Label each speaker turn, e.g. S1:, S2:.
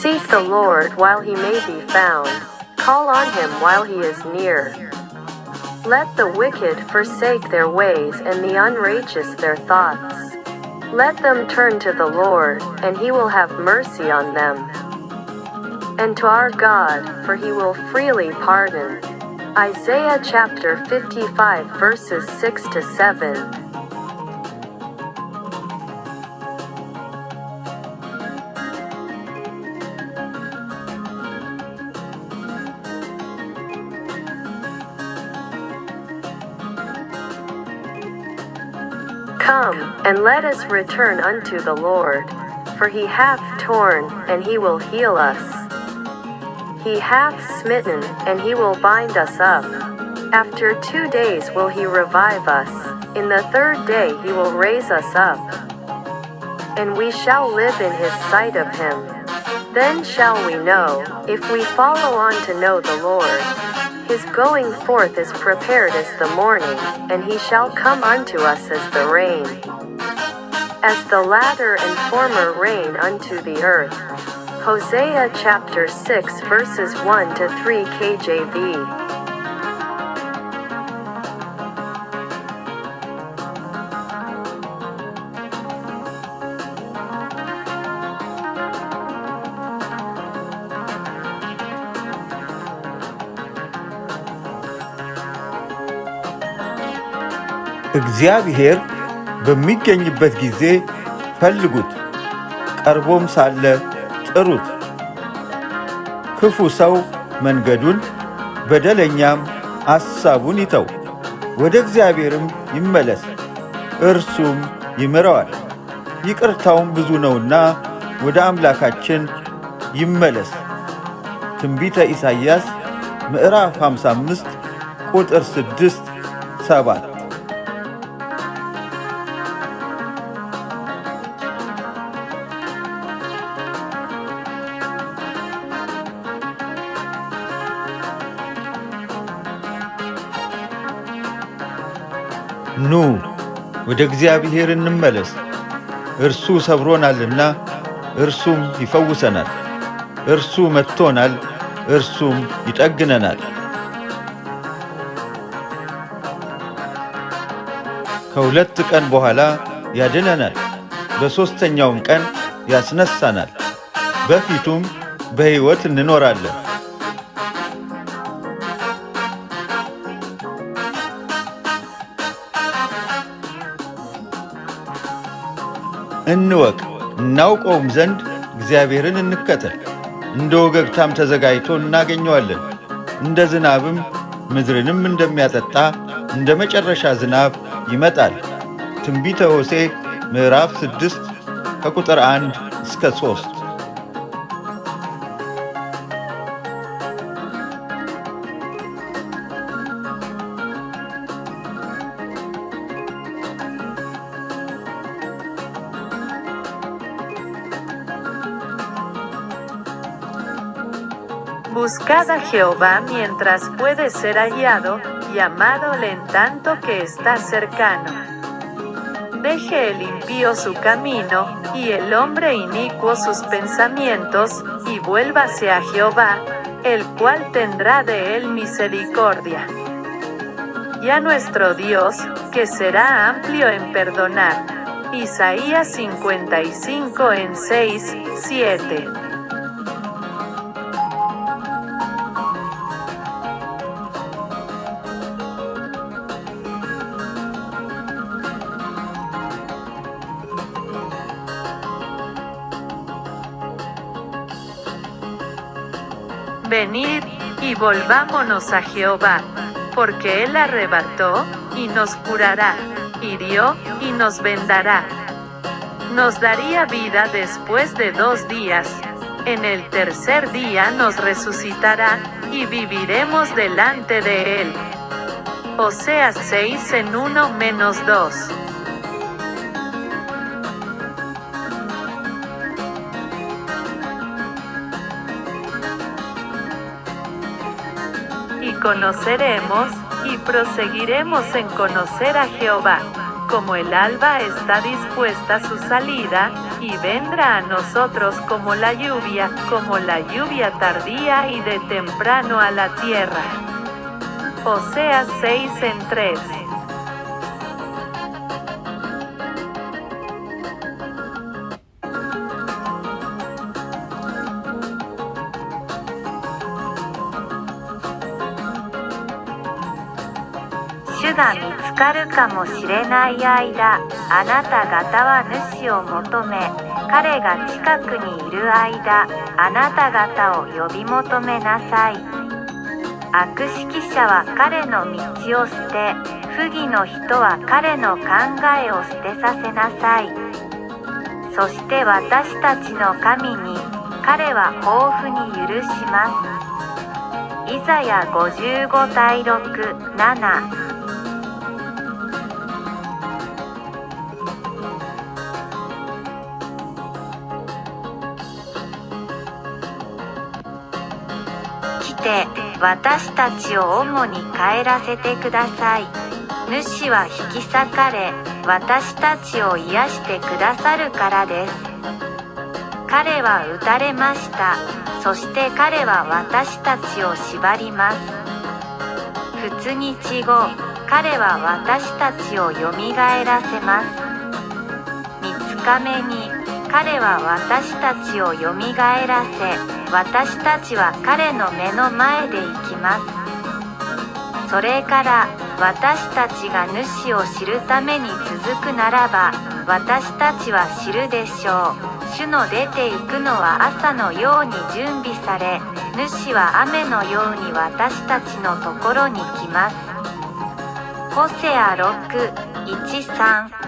S1: Seek the Lord while he may be found. Call on him while he is near. Let the wicked forsake their ways and the unrighteous their thoughts. Let them turn to the Lord, and he will have mercy on them. And to our God, for he will freely pardon. Isaiah chapter 55 verses 6 to 7. Come, and let us return unto the Lord, for he hath torn, and he will heal us. He hath smitten, and he will bind us up. After 2 days will he revive us, in the 3rd day he will raise us up. And we shall live in his sight of him. Then shall we know, if we follow on to know the Lord. His going forth is prepared as the morning, and he shall come unto us as the rain. As the latter and former rain unto the earth. Hosea chapter 6 verses 1 to 3 KJV.
S2: እግዚአብሔር በሚገኝበት ጊዜ ፈልጉት፣ ቀርቦም ሳለ ጥሩት። ክፉ ሰው መንገዱን በደለኛም ሐሳቡን ይተው፣ ወደ እግዚአብሔርም ይመለስ፣ እርሱም ይምረዋል፣ ይቅርታውም ብዙ ነውና ወደ አምላካችን ይመለስ። ትንቢተ ኢሳይያስ ምዕራፍ 55 ቁጥር 6-7። ኑ ወደ እግዚአብሔር እንመለስ፣ እርሱ ሰብሮናልና እርሱም ይፈውሰናል፣ እርሱ መትቶናል እርሱም ይጠግነናል። ከ2 ቀን በኋላ ያድነናል፣ በሦስተኛውም ቀን ያስነሳናል፣ በፊቱም በሕይወት እንኖራለን። እንወቅ እናውቀውም ዘንድ እግዚአብሔርን እንከተል። እንደ ወገግታም ተዘጋጅቶ እናገኘዋለን። እንደ ዝናብም ምድርንም እንደሚያጠጣ እንደ መጨረሻ ዝናብ ይመጣል። ትንቢተ ሆሴዕ ምዕራፍ 6 ከቁጥር 1-3።
S3: Buscad a Jehová mientras puede ser hallado, llamadle en tanto que está cercano. Deje el impío su camino, y el hombre inicuo sus pensamientos, y vuélvase a Jehová, el cual tendrá de él misericordia. Y a nuestro Dios, que será amplio en perdonar. Isaías 55 en 6-7. Venid, y volvámonos a Jehová, porque Él arrebató, y nos curará, hirió, y nos vendará. Nos daría vida después de 2 días, en el 3er día nos resucitará, y viviremos delante de Él. Oseas 6 en 1-2. y conoceremos, y proseguiremos en conocer a Jehová, como el alba está dispuesta a su salida, y vendrá a nosotros como la lluvia tardía y de temprano a la tierra. Oseas 6:3.
S4: 主が見つかるかもしれない間、あなた方は主を求め、彼が近くにいる間、あなた方を呼び求めなさい。悪識者は彼の道を捨て、不義の人は彼の考えを捨てさせなさい。そして私たちの神に、彼は豊富に許します。イザヤ55対6、7。来て、私たちを主に帰らせてください。主は引き裂かれ、私たちを癒してくださるからです。彼は打たれました。そして彼は私たちを縛ります。2日後、彼は私たちをよみがえらせます。3日目に、彼は私たちをよみがえらせ、私たちは彼の目の前で生きます。それから私たちが主を知るために続くならば、私たちは知るでしょう。主の出て行くのは朝のように準備され、主は雨のように私たちのところに来ます。ホセア6、1、3